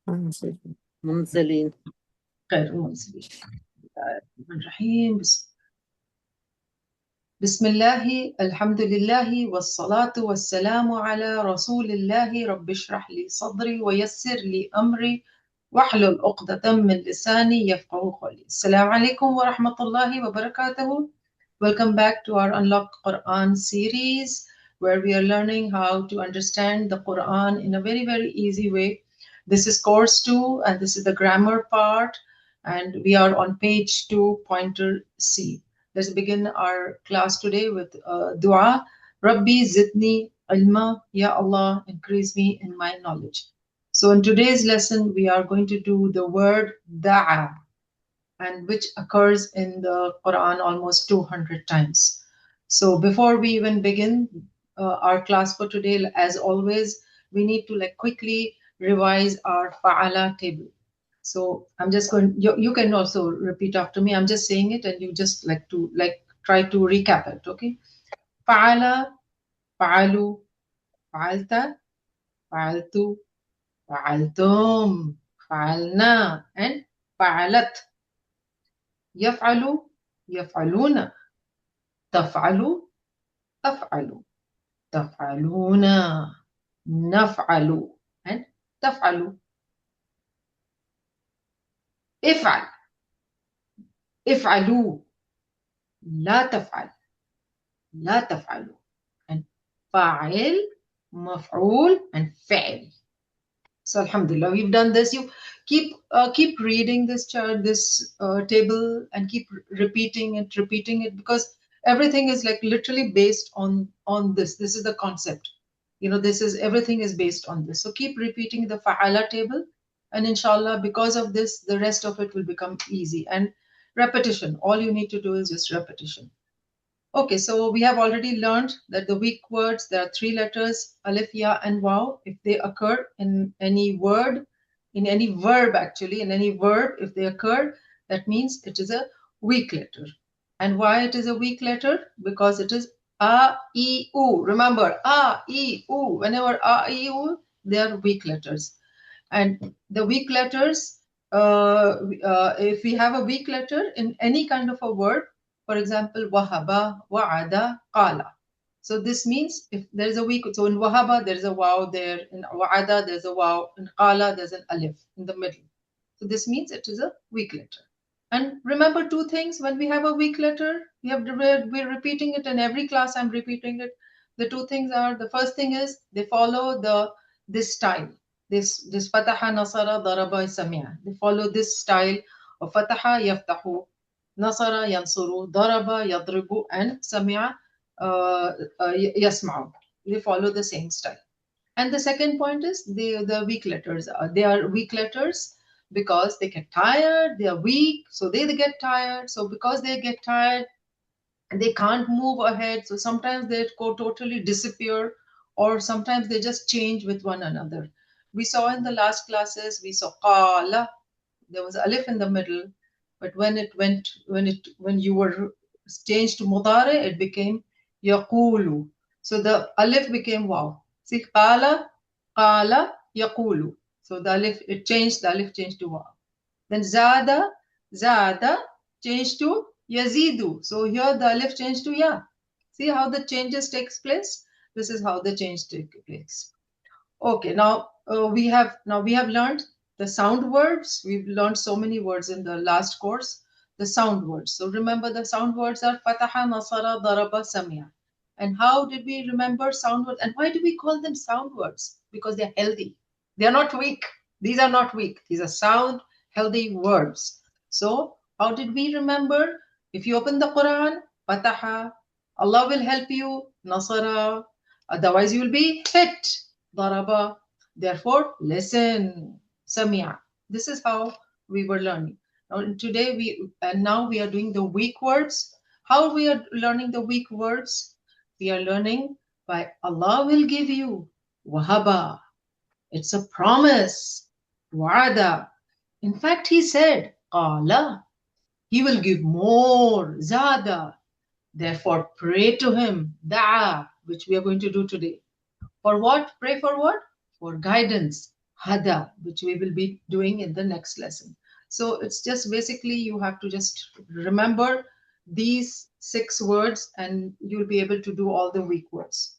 منزلين. غير منزلين. الرحمن الرحيم. بسم الله، الحمد لله، والصلاة والسلام على رسول الله. رب اشرح لي صدري ويسر لي أمري واحلل عقدة من لساني يفقهوا قولي. السلام عليكم ورحمة الله وبركاته. Welcome back to our Unlock Qur'an series, where we are learning how to understand the Qur'an in a very, very easy way. This is course 2, and this is the grammar part, and we are on page 2, pointer C. Let's begin our class today with dua. Rabbi zidni ilma, Ya Allah, increase me in my knowledge. So in today's lesson, we are going to do the word da'a, and which occurs in the Quran almost 200 times. So before we even begin our class for today, as always, we need to quickly revise our fa'ala table. So I'm just going, you can also repeat after me. I'm just saying it and you just try to recap it, okay? Fa'ala, fa'alu, fa'alta, fa'altu, fa'altum, fa'alna, and fa'alat. Yaf'alu, yaf'aluna, taf'alu, af'alu, taf'aluna, naf'alu, and taf'alu. If'al, if'alu, la taf'al, la taf'alu, and fa'il, maf'ul, and fa'il. So alhamdulillah, we've done this. You keep reading this chart, this table, and keep repeating it, because everything is literally based on this. This is the concept. This is, everything is based on this. So keep repeating the fa'ala table, and inshallah, because of this, the rest of it will become easy. And repetition. All you need to do is just repetition. Okay, so we have already learned that the weak words, there are 3 letters, alif, ya, and waw. If they occur in any word, in any verb actually, in any verb, if they occur, that means it is a weak letter. And why it is a weak letter? Because it is a, e, u. Remember, a, e, u. Whenever a, e, u, they are weak letters. And the weak letters, if we have a weak letter in any kind of a word, for example, wahaba, wa'ada, qala. So this means if there is a weak, so in wahaba there is a waw there, in wa'ada there's a waw, in qala there's an alif in the middle. So this means it is a weak letter. And remember 2 things when we have a weak letter, we're repeating it in every class. I'm repeating it. The 2 things are, the first thing is they follow this style. This fataha, nasara, daraba, samia. They follow this style of fataha, yaftahu, nasara, yansuru, daraba, yadribu, and samia, yasma'u. They follow the same style. And the second point is the weak letters. They are weak letters because they get tired, they are weak, so they get tired. So because they get tired, they can't move ahead. So sometimes they go totally disappear, or sometimes they just change with one another. We saw in the last classes, we saw qala, there was alif in the middle, but when you were changed to mudare, it became yaqulu. So the alif became waw. See, qala, yaqulu. So the alif changed to waw. Then zada changed to yazidu. So here the alif changed to ya. See how the changes takes place? This is how the change takes place. Okay, now we have learned the sound words. We've learned so many words in the last course. The sound words. So remember, the sound words are fataha, nasara, daraba, samia. And how did we remember sound words? And why do we call them sound words? Because they're healthy. They are not weak. These are not weak. These are sound, healthy words. So how did we remember? If you open the Quran, fataha, Allah will help you, nasara. Otherwise, you will be hit. Daraba. Therefore, listen. Samia. This is how we were learning. Now, today now we are doing the weak words. How we are learning the weak words? We are learning by Allah will give you. Wahaba. It's a promise. Wa'ada. In fact, he said, Qala. He will give more. Zada. Therefore, pray to him. Da'a, which we are going to do today. For what? Pray for what? For guidance. hada, which we will be doing in the next lesson. So it's just basically you have to just remember these 6 words and you'll be able to do all the weak words.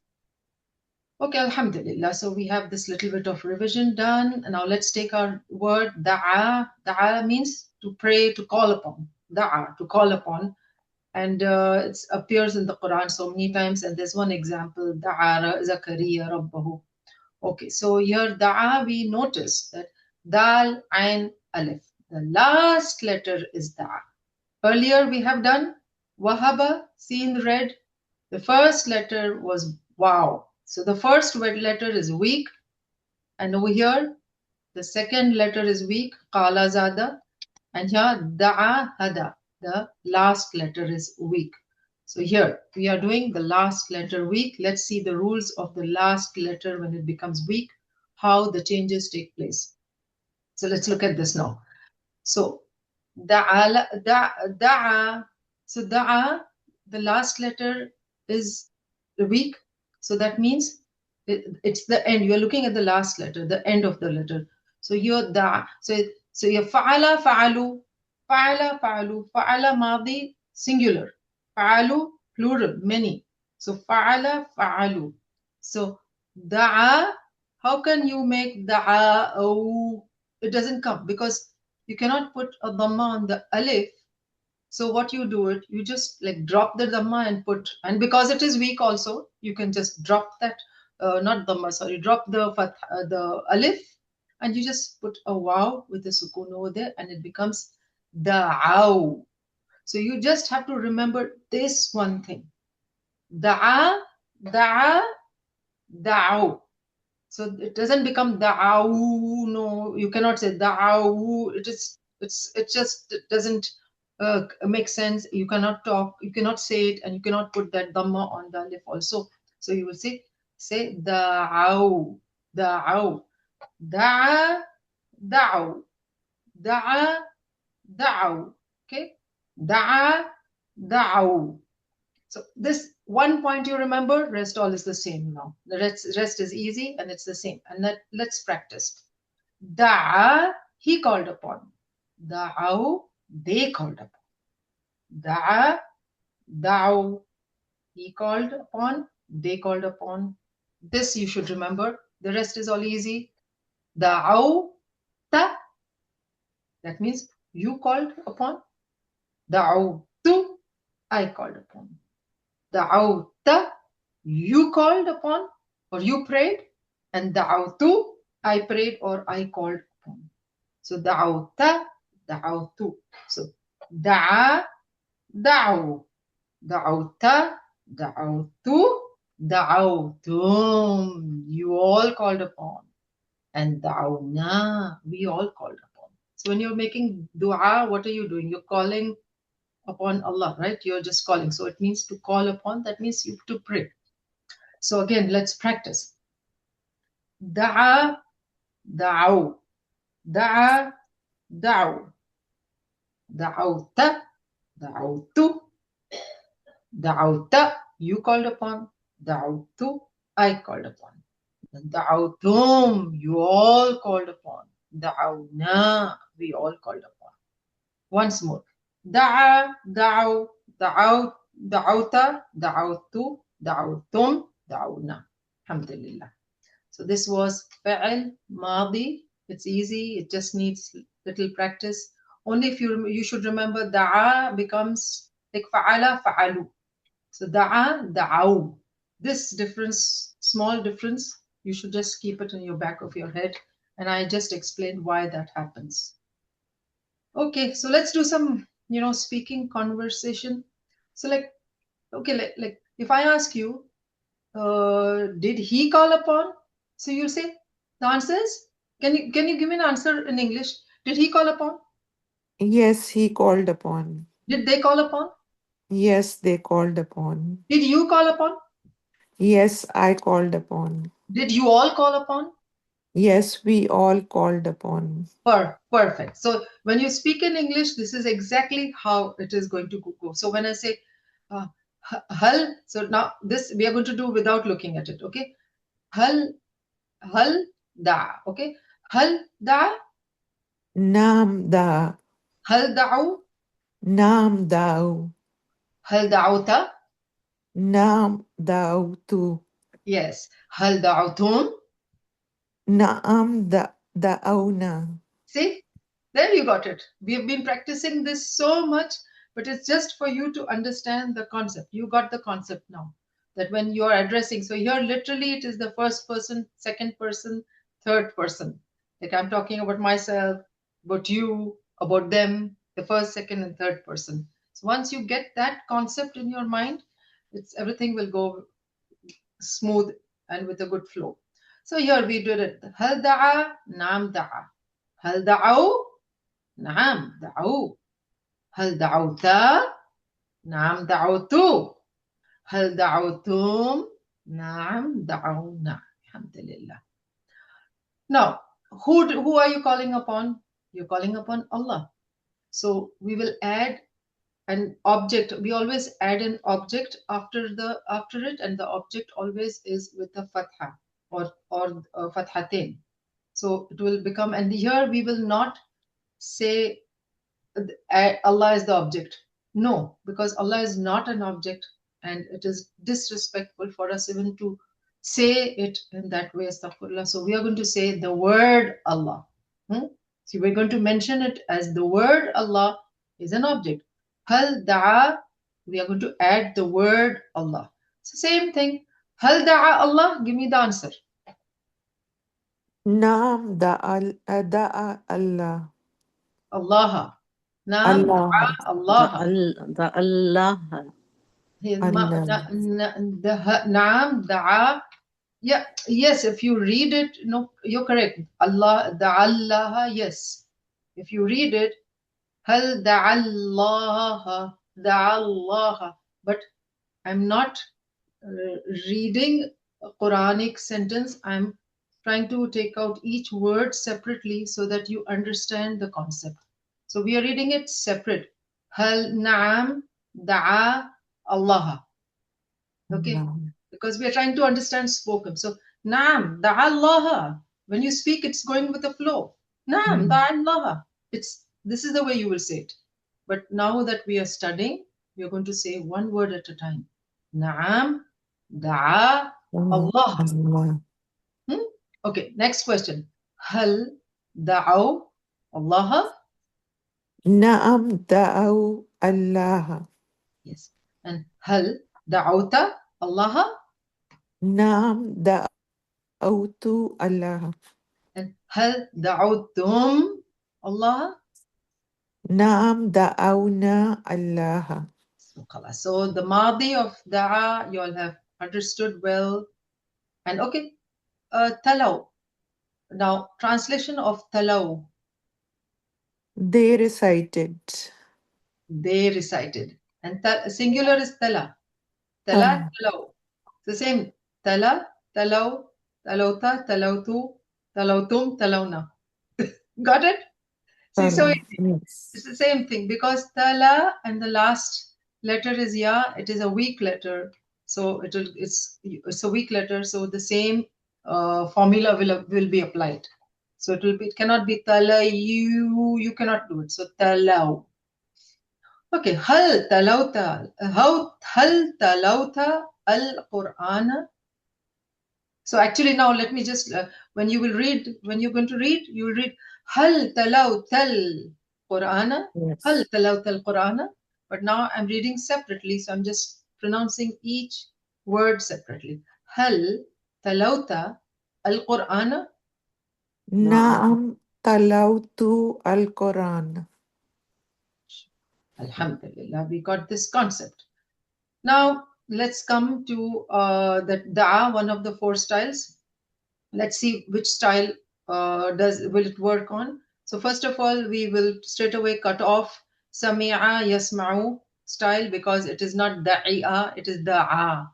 Okay, Alhamdulillah. So we have this little bit of revision done. And now let's take our word da'a. Da'a means to pray, to call upon. Da'a, to call upon. And it appears in the Quran so many times. And there's one example, da'a Zakaria Rabbahu. Okay, so here da'a, we notice that dal, ain, alif. The last letter is da'a. Earlier we have done wahaba, see in the red. The first letter was wow. So the first letter is weak. And over here, the second letter is weak, qala zada. And here, da'a hada. The last letter is weak. So here, we are doing the last letter weak. Let's see the rules of the last letter when it becomes weak, how the changes take place. So let's look at this now. So, da'a. So da'a, the last letter is weak. So that means it's the end. You're looking at the last letter, the end of the letter. So you're da. So you're fa'ala, fa'alu, fa'ala, fa'alu, fa'ala madi, singular. Fa'alu, plural, many. So fa'ala, fa'alu. So da'a, how can you make da'a? Oh, it doesn't come because you cannot put a dhamma on the alif. So what you do it, you just like drop the dhamma and put, and because it is weak also, you can just drop that, not dhamma, sorry, drop the alif, and you just put a wow with a sukoon over there, and it becomes da'aw. So you just have to remember this one thing. Da'a, da'a, da'aw. So it doesn't become da'aw. No, you cannot say da'aw. It just doesn't make sense. You cannot talk, you cannot say it, and you cannot put that dhamma on the alif also. So you will say da'aw, da'aw, da'a, da'aw, da'a, da'aw. Okay, da'a, da'aw. So this one point you remember, rest all is the same now. The rest is easy and it's the same. And let's practice. Da'a, he called upon. Da'aw, they called upon. Da'a, da'aw, he called upon, they called upon. This you should remember. The rest is all easy. Da'aw, ta, that means you called upon. Da'aw, tu, I called upon. Da'awta, you called upon or you prayed, and da'awtu, I prayed or I called upon. So da'awta, da'awtu. So da'a, da'aw, da'awta, da'awtu, da'awtum. You all called upon. And da'awna, we all called upon. So when you're making dua, what are you doing? You're calling upon Allah, right? You're just calling. So it means to call upon, that means you to pray. So again, let's practice. Da'a, da'aw, da'a, da'aw, da'awta, da'awtu, da'awta, you called upon, da'awtu, I called upon. Da'awtum, you all called upon. Da'awna, we all called upon. Once more. Da'a, da'aw, da'aw, da'awta, da'awtu, da'awtum, da'awna. Alhamdulillah. So this was fa'al, madi. It's easy. It just needs little practice. Only if you should remember da'a becomes like fa'ala, fa'alu. So da'a, da'aw. This difference, small difference, you should just keep it in your back of your head. And I just explained why that happens. Okay, so let's do some, speaking conversation. So okay, like if I ask you, did he call upon? So you say the answer is, can you give me an answer in English? Did he call upon? Yes, he called upon. Did they call upon? Yes, they called upon. Did you call upon? Yes, I called upon. Did you all call upon? Yes, we all called upon. Perfect. So when you speak in English, this is exactly how it is going to go. So when I say hal, so now this we are going to do without looking at it. Okay, hal, hal, da. Okay, هل دعا؟ نعم دعا. هل دعوا؟ نعم دعوا. هل دعوت؟ نعم دعوت. Yes. هل دعوتم؟ نعم دعونا. See, there you got it. We have been practicing this so much, but it's just for you to understand the concept. You got the concept now. That when you are addressing, so here literally it is the first person, second person, third person. Like I'm talking about myself, about you, about them, the first, second, and third person. So once you get that concept in your mind, it's everything will go smooth and with a good flow. So here we did it. هل دعا؟ نعم دعا. هل دعوا؟ نعم دعوا. هل دعوت؟ نعم دعوت. هل دعوتم؟ نعم دعونا. الحمد لله. Now, who are you calling upon? You're calling upon Allah. So we will add an object. We always add an object after it, and the object always is with a fatha or fathatain. So it will become, and here we will not say Allah is the object. No, because Allah is not an object, and it is disrespectful for us even to say it in that way. Astaghfirullah. So we are going to say the word Allah. So we're going to mention it as the word Allah is an object. Hal da'a, we are going to add the word Allah. So same thing. Hal da'a Allah, give me the answer. نعم دعا الله. Allah. Naam الله. da'a Allah. The Allah. الله. Naam da'a. Yeah, yes, if you read it, no, you're correct. Allah, da'allaha, yes. If you read it, hal da'allaha, da'allaha. But I'm not reading a Quranic sentence. I'm trying to take out each word separately so that you understand the concept. So we are reading it separate. Hal na'am da'a Allah. Okay, الله. because we are trying to understand spoken. So Naam, da'allaha. When you speak, it's going with the flow. Naam, da'allaha. This is the way you will say it. But now that we are studying, we are going to say one word at a time. Naam, da'a, Allah. الله. Hmm? Okay, next question. Hal da'aw Allah? نعم دعوا الله. Yes. And hal da'awta Allah? نعم دعوت الله. And hal da'awtum Allah? نعم دعونا الله. So the Madi of Da'a, you all have understood well. And okay, Talaw. Now, translation of Talaw, They recited. they recited. And singular is Tala. Tala, Ah, Talaw. The same. Tala, Talaw, Talawta, Talawtu, Talawtum, Talawna. Got it? See, so salam. it's Yes. the same thing because tala and the last letter is ya. It is a weak letter, so it's a weak letter. So the same formula will be applied. So it cannot be tala you cannot do it. So talaw. Okay, hal talauta al Qur'ana. So actually now let me just when you're going to read, you will read Hal talawtal Qur'ana, Hal Yes. talawtal Qur'ana. But now I'm reading separately, so I'm just pronouncing each word separately. Hal talawta al Qur'ana. Na'am. نعم تلوت القرآن. Alhamdulillah, we got this concept. Now let's come to the da'a, one of the four styles. Let's see which style will it work on. So first of all, we will straight away cut off sami'a yasma'u style because it is not da'i'a, it is da'a.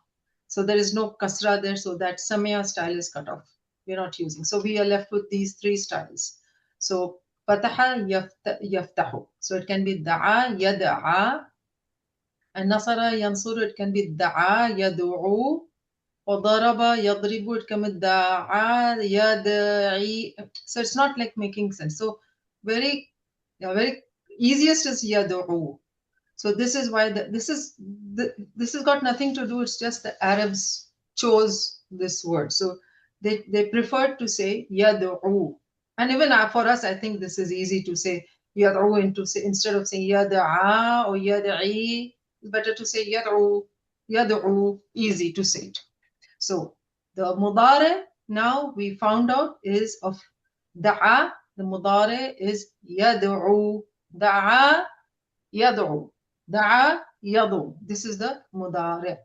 So there is no kasra there, so that sami'a style is cut off. We're not using. So we are left with these three styles. So fataha yaftahu. So it can be da'a yada'a, and nasara yansuru, it can be da'a yadu'u, وضرب يضرب it come دعا يدعي. So it's not like making sense. So very, yeah, very easiest is يدعو. So this is why this has got nothing to do. It's just the Arabs chose this word. So they preferred to say yad'u. And even for us, I think this is easy to say yad'u into say instead of saying yad'a or yad'i. It's better to say yad'u, yad'u. Easy to say it. So the mudare now we found out is of da'a. The mudare is yad'u. Da'a يدعو. دعا يدعو. This is the mudare.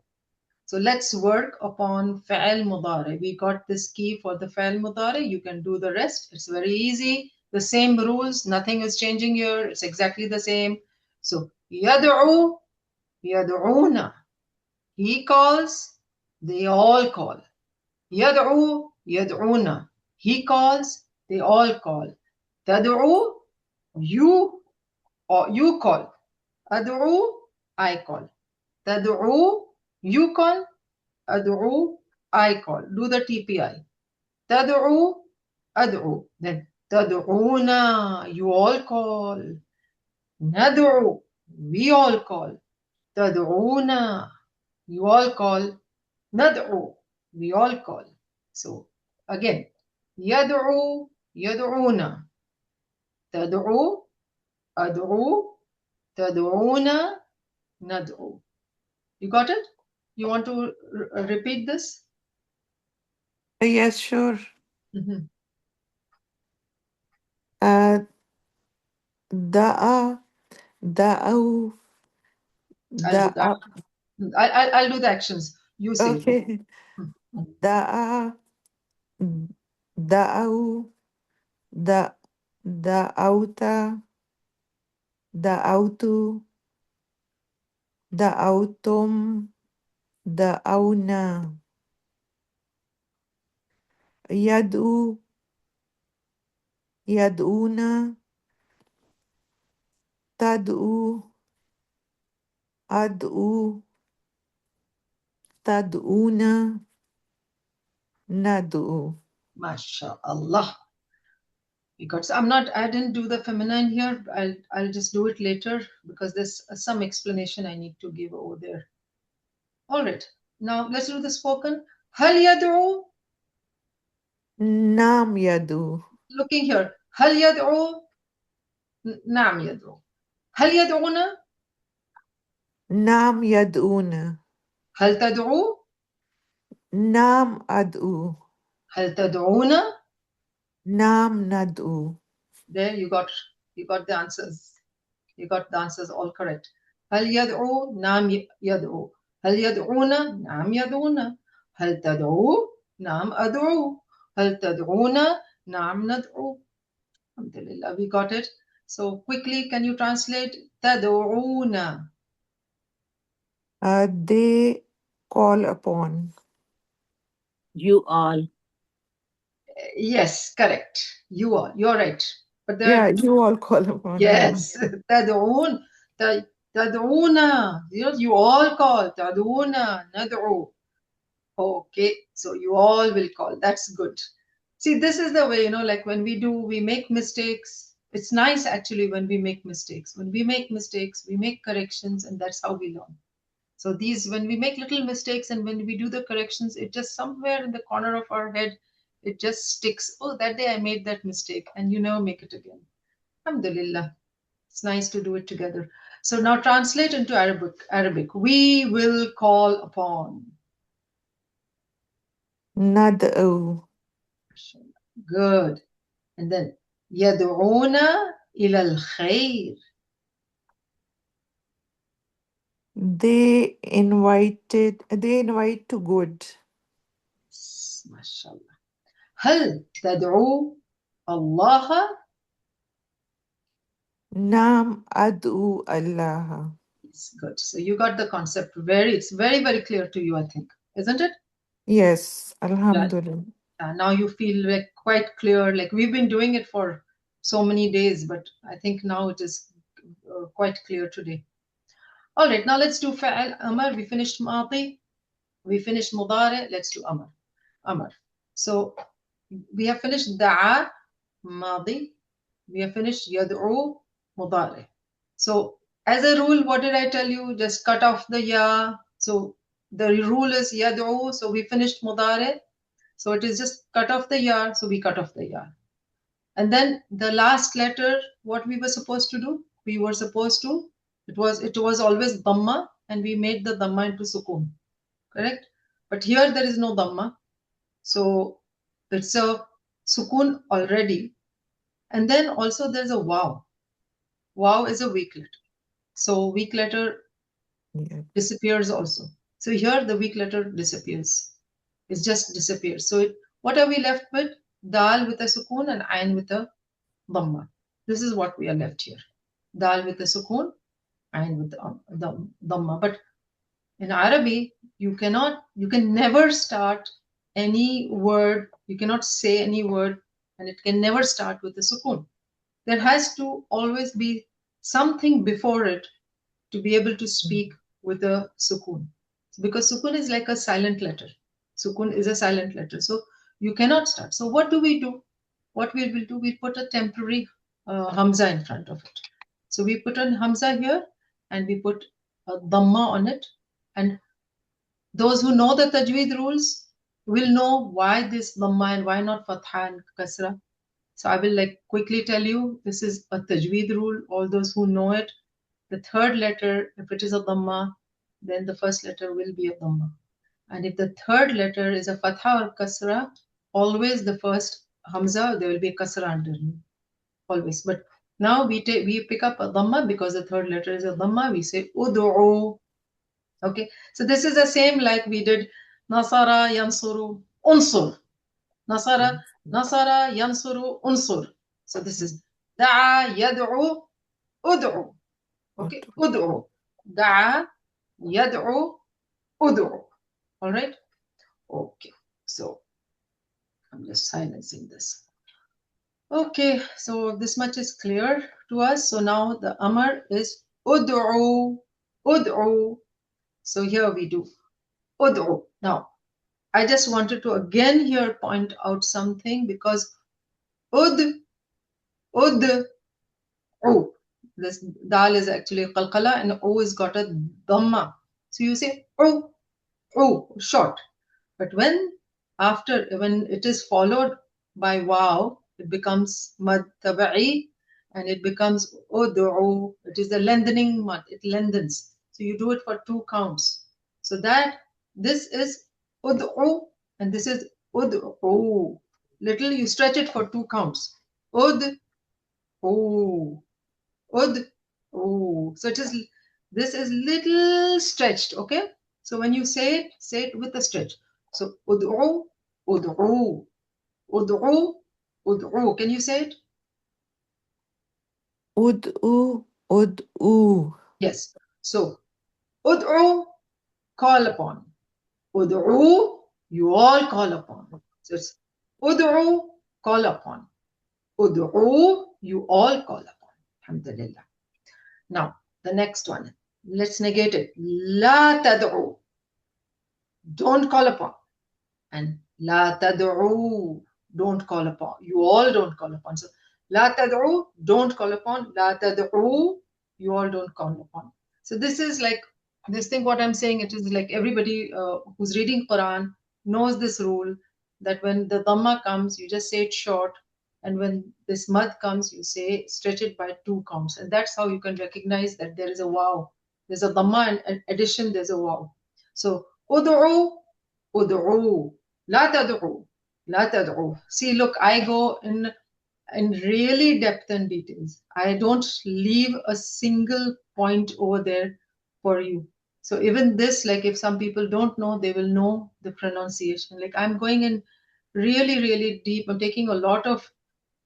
So let's work upon فعل mudare. We got this key for the فعل mudare. You can do the rest. It's very easy. The same rules. Nothing is changing here. It's exactly the same. So يدعو يدعون. He calls. They all call. يدعو يدعون. He calls. They all call. تدعو. You or you call. أدعو I call. تدعو you call. أدعو I call. Do the TPI. تدعو أدعو. Then تدعونا you all call. ندعو we all call. تدعونا you all call. ندعو we all call. So again يدعو يدعونا. تدعو أدعو تدعونا ندعو. You got it? You want to repeat this? Yes, sure. Mhm. Uh, da'a, da'u, I'll do that. da'a. I'll do the actions. You say it. Okay. Mhm. Da'a, da'u, da, da'auta, da'autu, da'autum, da'auna. Yad'u, yad'una, tad'u, ad'u, tad'una, nad'u. MashaAllah. Because I'm not, I didn't do the feminine here. I'll just do it later because there's some explanation I need to give over there. All right. Now let's do the spoken. هل يدعو? Nam yad'u. Looking here. هل يدعو? نعم يدعو. هل يدعونا؟ Nam yad'una. هل تدعو؟ Nam ad'u. هل تدعونا؟ Nam nad'u. There you got the answers. You got the answers all correct. هل يدعو؟ نعم يدعو. هل يدعونا؟ نعم يدعونا. هل تدعو؟ نعم أدعو. هل تدعونا؟ نعم ندعو. Alhamdulillah, we got it. So quickly, can you translate تدعونا? They call upon. You all. Yes, correct. You're right. But there, Yeah, you all call upon. Yeah. yes, تدعون تدعونا. You all call تدعونا ندعو. Okay, so you all will call. That's good. See, this is the way, like when we make mistakes. It's nice actually when we make mistakes. When we make mistakes, we make corrections, and that's how we learn. So when we make little mistakes and when we do the corrections, it just somewhere in the corner of our head, it just sticks. Oh, that day I made that mistake, and you never make it again. Alhamdulillah. It's nice to do it together. So now translate into Arabic. Arabic. We will call upon. Nad'u. Good. And then يدعونا إلى الخير. They invite to good. ما شاء الله. هل تدعو الله؟ Nam ad'u Allah. It's good. So you got the concept. It's very, very clear to you, I think. Isn't it? Yes, Yeah. Alhamdulillah. Now you feel like quite clear. Like we've been doing it for so many days, but I think now it is quite clear today. All right, now let's do فعل أمر. We finished ماضي. We finished mudari, let's do amr. Amr. So we have finished da'a, madi. We have finished yad'u, mudari. So as a rule, what did I tell you? Just cut off the ya. So the rule is yad'u. So we finished mudari. So it is just cut off the ya. So we cut off the ya. And then the last letter, what we were supposed to do? We were supposed to, it was always dhamma, and we made the dhamma into sukun. Correct? But here there is no dhamma. So it's a sukun already. And then also there's a wow. Wow is a weak letter. So weak letter Yeah. disappears also. So here the weak letter disappears. It just disappears. So what are we left with? Dal with a sukun and ayn with a dhamma. This is what we are left here. Dal with a sukun, ayn with the dhamma. But in Arabic, you can never start any word, you cannot say any word, and it can never start with a sukun. There has to always be something before it to be able to speak with a sukun. Because sukun is like a silent letter. Sukun is a silent letter. So you cannot start. So what do? What we will do, we put a temporary hamza in front of it. So we put a hamza here and we put a dhamma on it. And those who know the tajweed rules will know why this dhamma and why not fatha and kasra. So I will like quickly tell you, this is a tajweed rule. All those who know it, the third letter, if it is a dhamma, then the first letter will be a dhamma. And if the third letter is a fatha or kasra, always the first hamza, there will be a kasra underneath. Always. But now we pick up a dhamma because the third letter is a dhamma. We say ud'u. Okay. So this is the same like we did nasara, yansuru, unsur. Nasara, yansuru, unsur. So this is da'a, yad'u, ud'u. Okay, ud'u. Da'a, yad'u, ud'u. All right? Okay, so I'm just silencing this. Okay, so this much is clear to us. So now the amr is ud'u, ud'u. So here we do ud'u. Now, I just wanted to again here point out something because ud, oh, this dal is actually a qalqala and o is got a dhamma. So you say oh, short. But when it is followed by wow, it becomes mad taba'i and it becomes ud'u. It is the lengthening mad, it lengthens. So you do it for 2 counts. So that this is ud'u and this is ud'u. Little you stretch it for 2 counts. Ud'u. So this is little stretched, okay? So when you say it with a stretch. So ud'u, ud'u, ud'u, ud'u. Can you say it? Ud'u, ud'u. Yes. So ud'u, call upon. Ud'u, you all call upon. So it's ud'u, call upon. Ud'u, you all call upon. Alhamdulillah. Now, the next one. Let's negate it. La tad'u. Don't call upon. And la tad'u. Don't call upon. You all don't call upon. So, la tad'u. Don't call upon. La tad'u. You all don't call upon. So this is like, this thing what I'm saying, it is like everybody who's reading Qur'an knows this rule that when the dhamma comes, you just say it short. And when this mad comes, you say stretch it by 2 counts. And that's how you can recognize that there is a wow. There's a dhamma and in addition there's a wow. So ud'u, ud'u, la tad'u, la tad'u. See, look, I go in really depth and details. I don't leave a single point over there for you. So even this, like if some people don't know, they will know the pronunciation. Like I'm going in really, really deep. I'm taking a lot of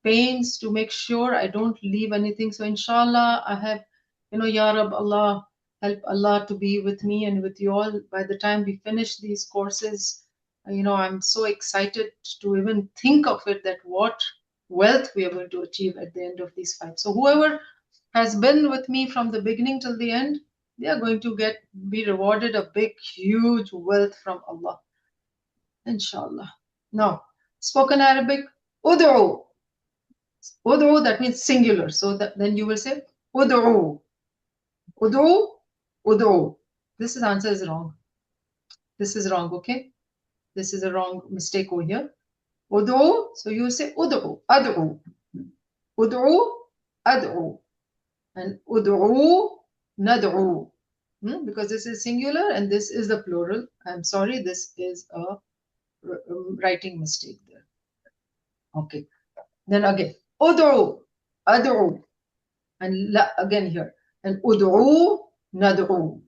pains to make sure I don't leave anything. So inshallah, I have, Ya Rab, Allah, help Allah to be with me and with you all. By the time we finish these courses, I'm so excited to even think of it, that what wealth we are going to achieve at the end of these 5. So whoever has been with me from the beginning till the end, They are going to be rewarded a big, huge wealth from Allah. Inshallah. Now, spoken Arabic, ud'u. Ud'u, that means singular. So then you will say ud'u. Ud'u, ud'u. This answer is wrong. This is wrong, okay? This is a wrong mistake over here. Ud'u, so you say ud'u, ad'u. Ud'u, ad'u. And ud'u, nad'u. Because this is singular and this is the plural. I'm sorry, this is a writing mistake there. Okay. Then again, ud'u, ad'u. And again here. And ud'u, nad'u.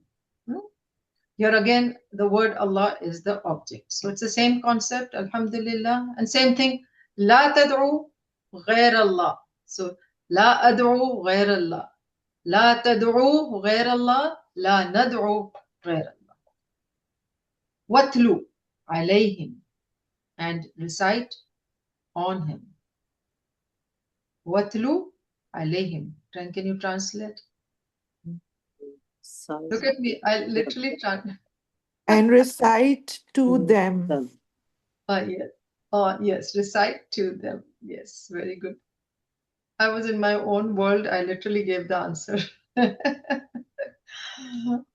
Here again, the word Allah is the object. So it's the same concept, alhamdulillah. And same thing, la tad'u ghayr Allah. So la ad'u ghayr Allah. La tad'u ghayr Allah. La nad'u ghayr Allah. Watlu alayhim. And recite on him. Watlu alayhim. Can you translate? Look at me. I literally translate. And recite to them. Yes. Yes, recite to them. Yes, very good. I was in my own world. I literally gave the answer.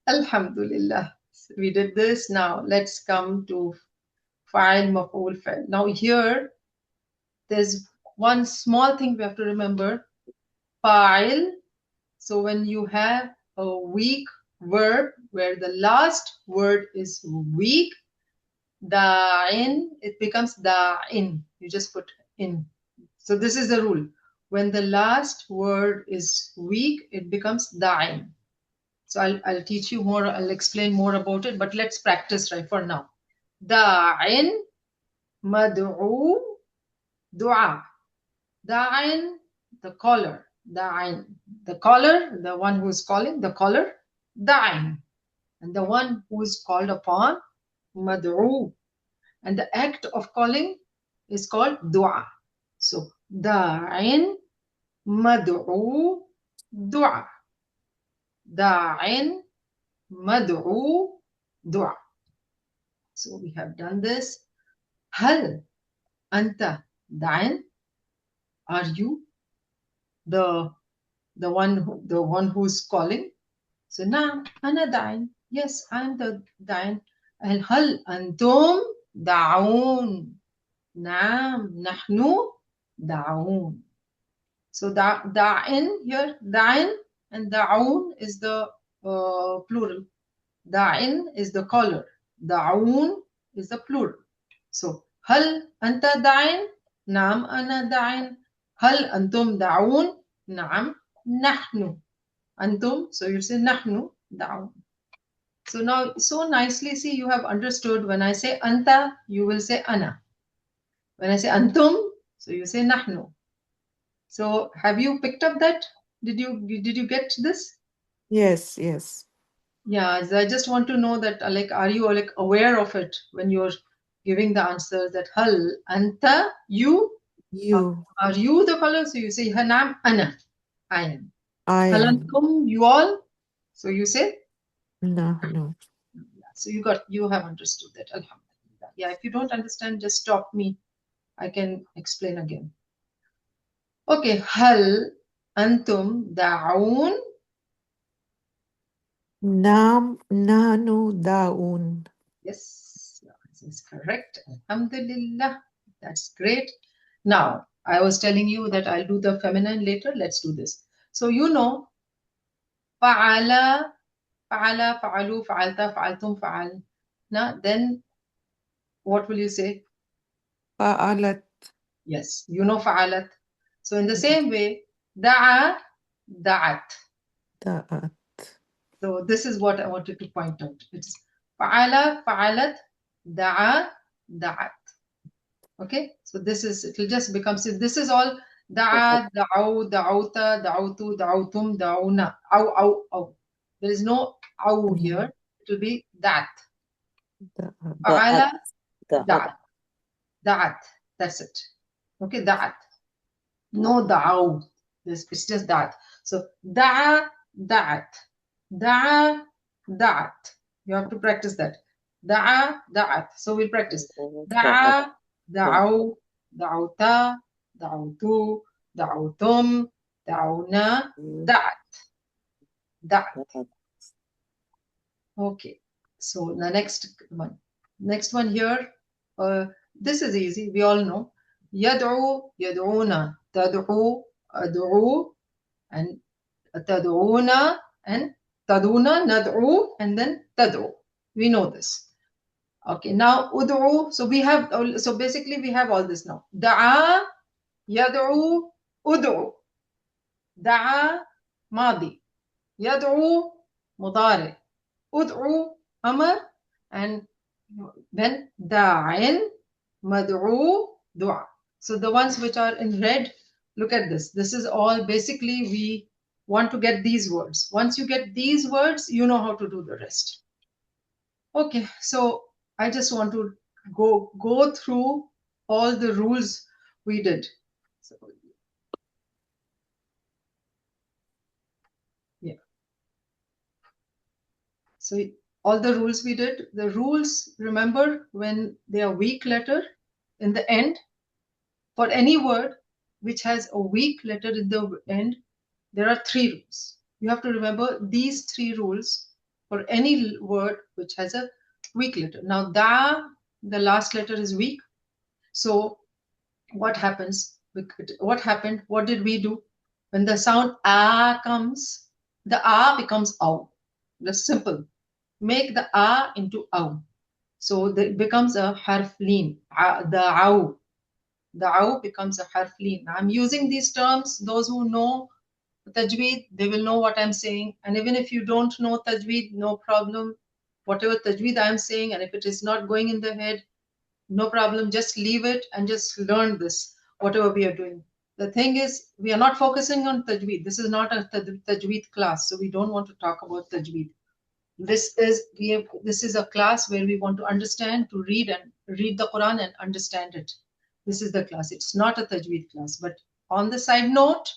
Alhamdulillah. So we did this. Now let's come to fa'il, maf'ul, fa'il. Now here, there's one small thing we have to remember. Fa'il. So when you have a weak verb where the last word is weak, da'in, it becomes da'in. You just put in. So this is the rule. When the last word is weak, it becomes da'in. So I'll teach you more. I'll explain more about it. But let's practice right for now. Da'in, mad'u, du'a. Da'in, the caller. Da'in, the caller, the one who is calling, the caller. Da'in, and the one who is called upon, mad'u. And the act of calling is called du'a. So, da'in, mad'u, du'a. Da'in, mad'u, du'a. So we have done this. Hal anta da'in? Are you the one who's calling? So na ana da'in. Yes, I'm the da'in. And hal antum da'un? Naam, nahnu da'un. So da'in here, da'in and da'un is the plural. Da'in is the caller. Da'un is the plural. So hal anta da'in? Naam ana da'in. Hal antum da'un? Naam nahnu. Antum, so you say nahnu da'un. So now, so nicely, see, you have understood when I say anta, you will say ana. When I say antum, so you say nahnu. So have you picked up that? Did you get this? Yes, yes. Yeah, I just want to know that, like, are you like aware of it when you're giving the answer that hal anta, you? You. Are you the caller? So you say hanam ana, I am. I Hal am. antum, you all? So you say? Nahnu. So you have understood that, alhamdulillah. Yeah, if you don't understand, just stop me. I can explain again. Okay, hal antum da'un? Nahnu da'un. Yes, this is correct. Alhamdulillah. That's great. Now, I was telling you that I'll do the feminine later. Let's do this. So you know, fa'ala, fa'ala, fa'alu, fa'alta, fa'altum, fa'al. Now, then what will you say? Fa'alat. Yes, you know fa'alat. So in the same way, da'a, da'at. Da'at. So this is what I wanted to point out. It's fa'ala, fa'alat, da'a, da'at. Okay, so this is, it will just become, so this is all da'a, da'u, da'uta, da'utu, da'utum, da'una, aw. There is no aw here. It will be that. Da'at. Fa'ala, da'at. Da'at. That's it. Okay, da'at. No da'u. It's just that. So da'a, da'at. Da'a, da'at. You have to practice that. Da'a, da'at. So we'll practice. Da'a, da'au, da'auta, da'autu, da'autum, da'auna, da'at. Da'at. Okay. So the next one. Next one here. This is easy. We all know. Yad'u, yad'una, tad'u, ad'u, and tad'una, and taduna, nad'u, and then tad'u. We know this. Okay, now ud'u. So we have, so basically we have all this now. Da'a, yad'u, ud'u. Da'a, madi. Yad'u, mudari. Ud'u, amr, and then da'in, mad'u, du'a. So the ones which are in red, look at this. This is all basically we want to get these words. Once you get these words, you know how to do the rest. Okay, so I just want to go through all the rules we did. So, yeah. So all the rules we did. The rules, remember, when they are weak letter in the end, for any word which has a weak letter in the end, there are 3 rules. You have to remember these 3 rules for any word which has a weak letter. Now, da, the last letter is weak. So what happens? What happened? What did we do? When the sound a comes, the a becomes ow. That's simple. Make the a into ow. So it becomes a harf leen. The ow. The ow becomes a harf leen. I'm using these terms. Those who know tajweed, they will know what I'm saying. And even if you don't know tajweed, no problem. Whatever tajweed I'm saying, and if it is not going in the head, no problem. Just leave it and just learn this, whatever we are doing. The thing is, we are not focusing on tajweed. This is not a tajweed class, so we don't want to talk about tajweed. This is a class where we want to understand, to read the Quran and understand it. This is the class. It's not a tajweed class. But on the side note,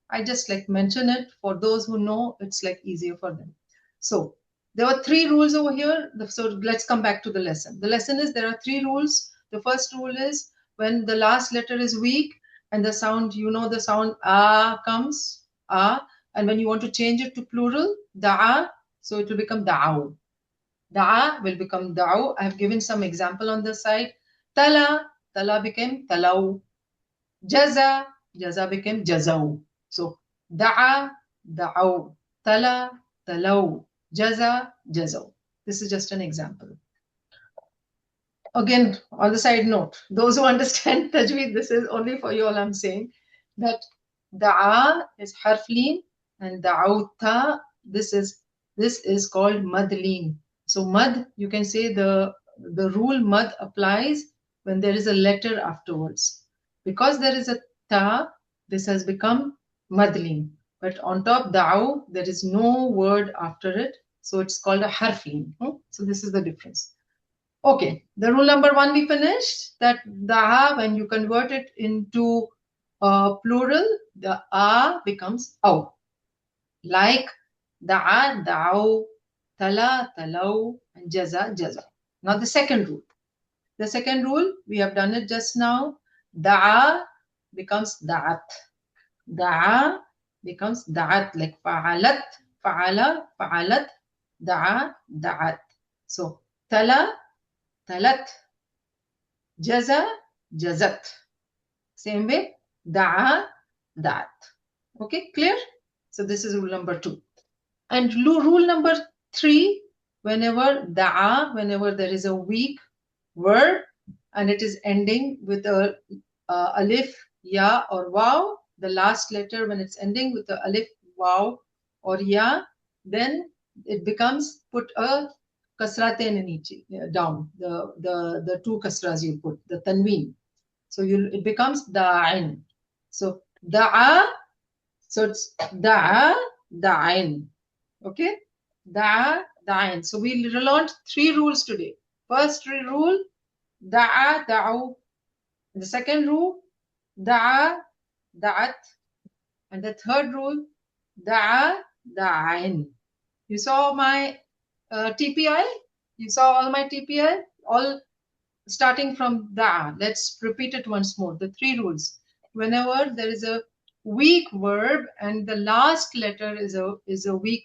I just like mention it for those who know. It's like easier for them. So there were 3 rules over here. So let's come back to the lesson. The lesson is there are 3 rules. The first rule is when the last letter is weak and the sound, the sound comes, and when you want to change it to plural, da'a, so it will become da'aw. Da'a will become da'aw. I have given some example on the side. Tala became talaw. Jaza became jazaw. So da'a, da'aw. Talaw. Jazaw. This is just an example. Again, on the side note, those who understand tajweed, this is only for you all I'm saying, that da'a is harf leen and da'awta, this is called mad leen. So mad, you can say the rule mad applies when there is a letter afterwards. Because there is a ta, this has become mad leen. But on top da'aw, there is no word after it, so it's called a harf leen. So this is the difference. Okay, the rule number 1 we finished, that the when you convert it into plural, the a becomes aw. Like da'a, da'aw, tala, talaw, and jaza, jaza. Now the second rule. The second rule, we have done it just now. Da'a becomes da'at. Da'a becomes da'at, like fa'alat, fa'ala, fa'alat, da'a, da'at. So tala, talat, jaza, jazat. Same way, da'a, da'at. Okay, clear? So this is rule number 2. And rule number 3, whenever there is a weak word and it is ending with a alif, ya or waw, the last letter when it's ending with the alif, waw or ya, then it becomes put a kasratain down, the 2 kasras you put, the tanween. So it becomes da'in. So da'a, so it's da'a, da'in. Okay? Da'a, da'in. So we learned 3 rules today. First rule, da'a, da'u. The second rule, da'a, da'at. And the third rule, da'a, da'in. You saw my TPI? You saw all my TPI? All starting from da. Let's repeat it once more. The 3 rules. Whenever there is a weak verb and the last letter is a weak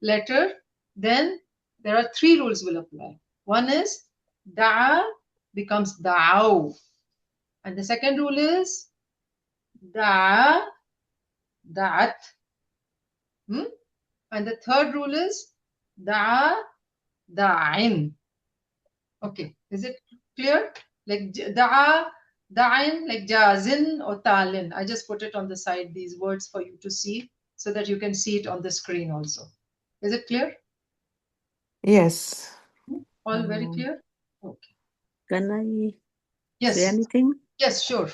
letter, then there are 3 rules will apply. One is da becomes da'u. And the second rule is da, that. And the third rule is da, da'in. Okay, is it clear? Like da'a, da'in, like jazin or talin. I just put it on the side, these words for you to see so that you can see it on the screen also. Is it clear? Yes. All very clear? Okay. Can I say Yes. anything? Yes, sure.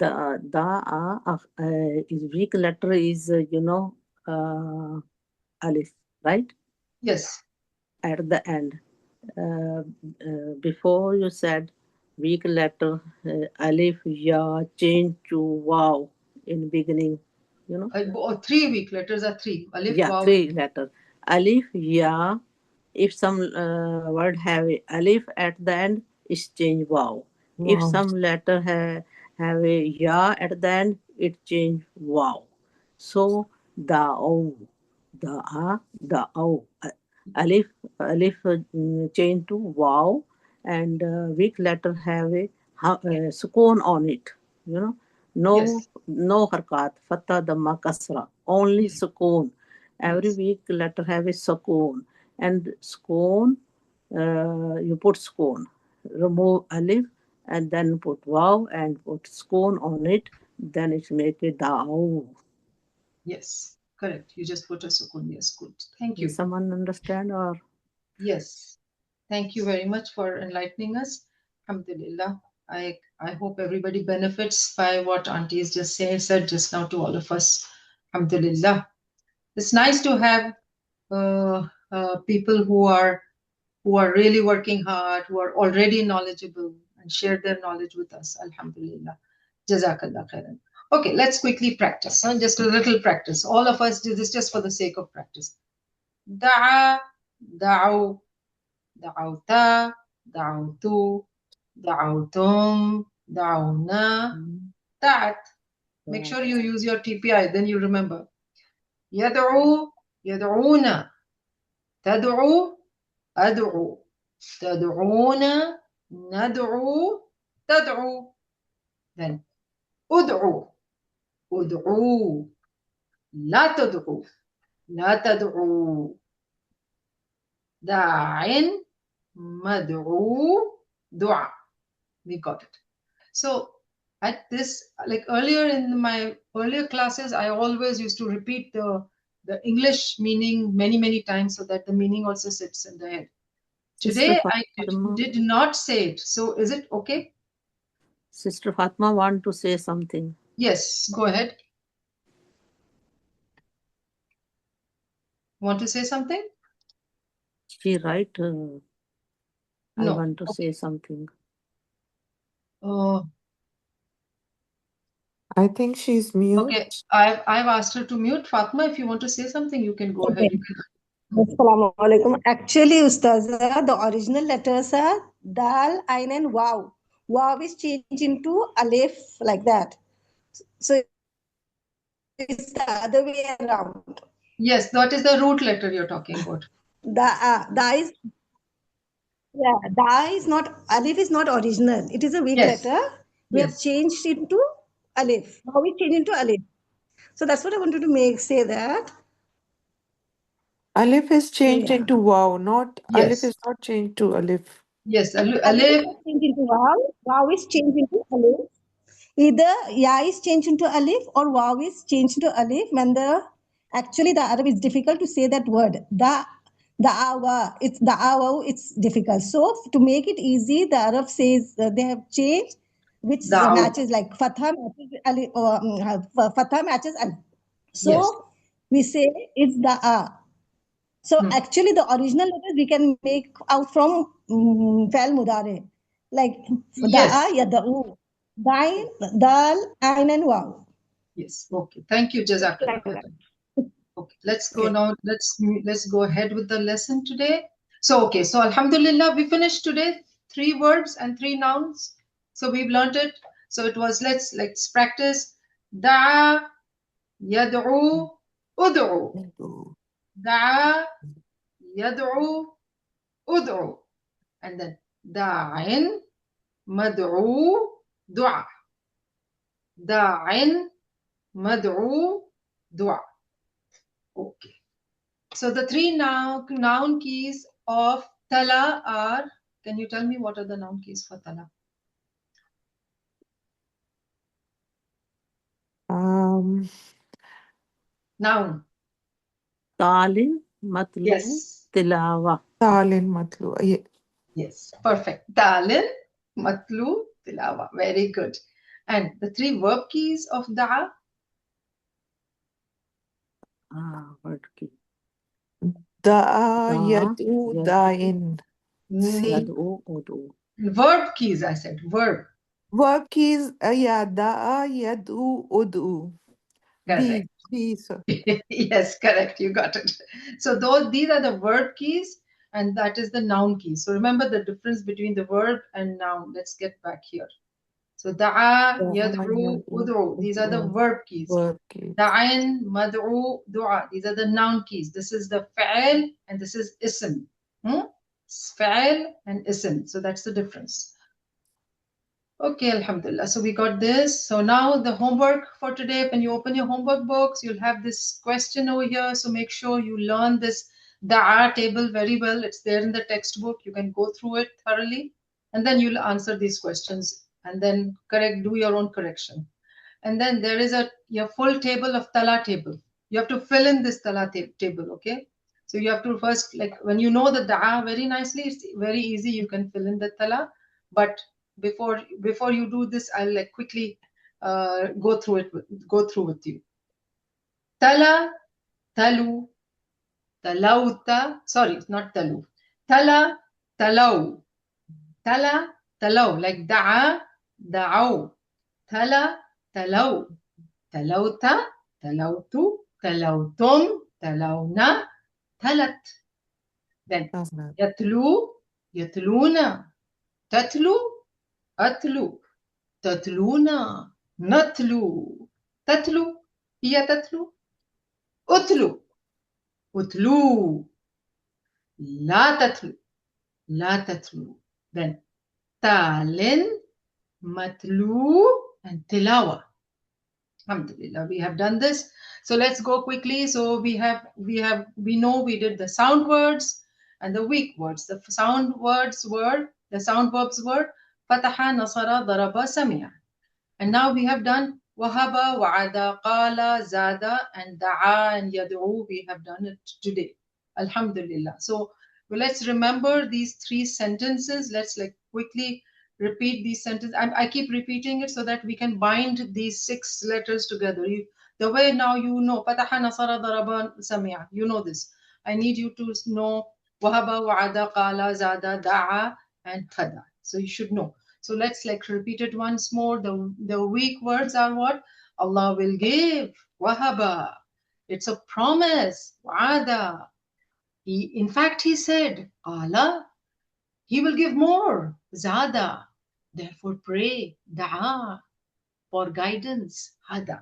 The is weak letter is alif, right? Yes. At the end. Before you said weak letter alif ya change to wow in beginning, you know. 3 weak letters are 3. Alif, Yeah, waw. 3 letter. Alif ya. If some word have a alif at the end, it's change wow. If Wow. some letter have a ya at the end, it change wow. So the o alif change to wow, and weak letter have a sukoon on it. You know, Yes. no harkat, fatha, damma, kasra, only Yes. sukoon. Every Yes. week letter have a sukoon, and sukoon you put sukoon, remove alif, and then put wow and put sukoon on it. Then it make a da'u. Yes. Correct. You just put a sukun. Yes. Good. Thank you. Does someone understand or? Yes. Thank you very much for enlightening us. Alhamdulillah. I hope everybody benefits by what aunties just said just now to all of us. Alhamdulillah. It's nice to have people who are really working hard, who are already knowledgeable and share their knowledge with us. Alhamdulillah. Jazakallah khairan. Okay, let's quickly practice. Just a little practice. All of us do this just for the sake of practice. Da'a, da'u, da'awta, da'awtu, da'awtum, da'awna, da'at. Make sure you use your TPI, then you remember. Yad'u, yad'una, tad'u, ad'u, tad'una, nad'u, tad'u. Then ud'u, ud'u, la tad'u, la tad'u, da'in, mad'u, du'a. We got it. So at this, like earlier in my earlier classes, I always used to repeat the English meaning many times so that the meaning also sits in the head. Sister Today I Fatma, did not say it. So is it okay? Sister Fatma want to say something. Yes, go ahead. Want to say something? She right. I No. want to Okay. say something. I think she's mute. Okay. I've asked her to mute. Fatma, if you want to say something, you can go ahead. Okay. Assalamu alaikum. Actually, Ustaza, the original letters are Dal, Ain, and Waw. Waw is changed into Alif like that. So it's the other way around. Yes, that is the root letter you're talking about. Da is Da is not Alif is not original. It is a weak Yes. letter. We have Yes. changed it into Alif. Waw is changed into Alif. So that's what I wanted to say that. Alif is changed Yeah. into wow, not Alif Yes. is not changed to Alif. Yes. Alif Alif. is not changed into Waw. Waw is changed into Alif. Either ya is changed into alif or waw is changed into alif when actually the Arab is difficult to say that word. The awa, it's difficult. So to make it easy, the Arab says they have changed which Da'u. matches like fatha matches alif, fatha matches alif. So Yes. we say it's the a. So actually, the original letters we can make out from fa'al mudare, like Yes. da'a, yada'u, dain, dal, ain, and waw. Yes. Okay. Thank you, Jazakallah. Like that. Okay. Let's go Okay. now. Let's go ahead with the lesson today. So okay, so Alhamdulillah, we finished today 3 verbs and 3 nouns. So we've learned it. So it was let's practice. Da'a, yad'u, ud'u. Da'a, yad'u, ud'u. And then da'in, mad'u, du'a. Da'in, mad'u, du'a. Okay. So the 3 noun keys of tala are, can you tell me what are the noun keys for tala? Noun. Talin, matlu, Yes. tilawa. Talin matlu. Yes. Perfect. Talin, matlu, tilawa. Very good. And the 3 verb keys of da'a? Word key. Da'a, Da, yadu, yadu, da'in. See? yadu, udu. Verb keys, I said. Verb. Verb keys, yeah, da'a, yadu, udu. Correct. B, sir. Yes, correct. You got it. So these are the verb keys, and that is the noun keys. So remember the difference between the verb and noun. Let's get back here. So da'a, Da'a, yad'u, yadu, ud'u. These are the udu. verb keys. Verb keys. Da'in, mad'u, du'a. These are the noun keys. This is the fa'al and this is ism. Fa'al and ism. So that's the difference. Okay, Alhamdulillah. So we got this. So now the homework for today, when you open your homework books, you'll have this question over here. So make sure you learn this da'a table very well. It's there in the textbook. You can go through it thoroughly. And then you'll answer these questions and then do your own correction. And then there is your full table of tala table. You have to fill in this tala table, okay? So you have to first, like when you know the da'a very nicely, it's very easy. You can fill in the tala. But before you do this, I'll like quickly go through with you. Tala, talu, talauta. Sorry, it's not talu. Tala, talau. Tala, talau. Like da'a, da'au. Tala, talau. Talauta, talautu, talautum, talauna, talat. Then yatlu, yatluna, tatlu, atlu, tatluna, natlu, tatlu, hiya tatlu, utlu, utlu, la tatlu, la tatlu. Then talin, matlu, and tilawa. Alhamdulillah, we have done this. So let's go quickly. So we know we did the sound words and the weak words. The sound verbs were fataha, nasara, daraba, sami'a. And now we have done wahaba, wa'ada, qala, zada, and da'a and yad'u. We have done it today. Alhamdulillah. So let's remember these 3 sentences. Let's like quickly repeat these sentences. I keep repeating it so that we can bind these 6 letters together. The way now you know fataha, nasara, daraba, sami'a. You know this. I need you to know wahaba, wa'ada, qala, zada, da'a, and khada. So you should know. So let's like repeat it once more. The weak words are what? Allah will give. Wahaba. It's a promise. Wa'ada. In fact, he said, Allah, he will give more. Zada. Therefore pray. Da'a. For guidance. Hada.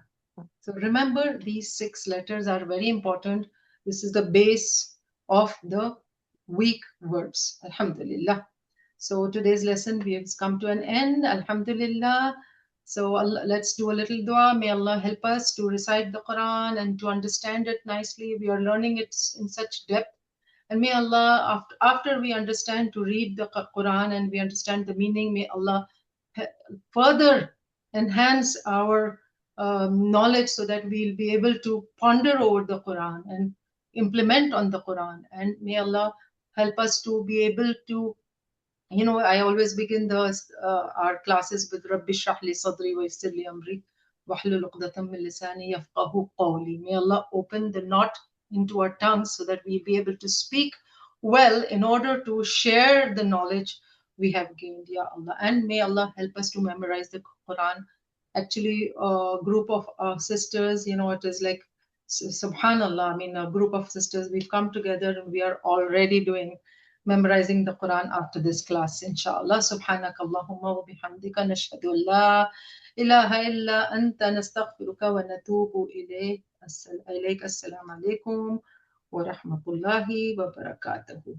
So remember, these 6 letters are very important. This is the base of the weak verbs. Alhamdulillah. So today's lesson, we have come to an end. Alhamdulillah. So let's do a little dua. May Allah help us to recite the Quran and to understand it nicely. We are learning it in such depth. And may Allah, after we understand to read the Quran and we understand the meaning, may Allah further enhance our knowledge so that we'll be able to ponder over the Quran and implement on the Quran. And may Allah help us to be able to, I always begin our classes with Rabbi shrah li sadri wa yassir li amri wahlul 'uqdatam min lisani yafqahu qawli. May Allah open the knot into our tongues so that we'll be able to speak well in order to share the knowledge we have gained, Ya Allah. And may Allah help us to memorize the Quran. Actually, a group of sisters, it is like Subhanallah, I mean, a group of sisters, we've come together and we are already memorizing the Quran after this class, inshallah. Subhanakallahumma wa bihamdika nashhadu an la ilaha illa anta nastaghfiruka wa natubu ilayk. Assalamu alaikum wa rahmatullahi wa barakatuhu.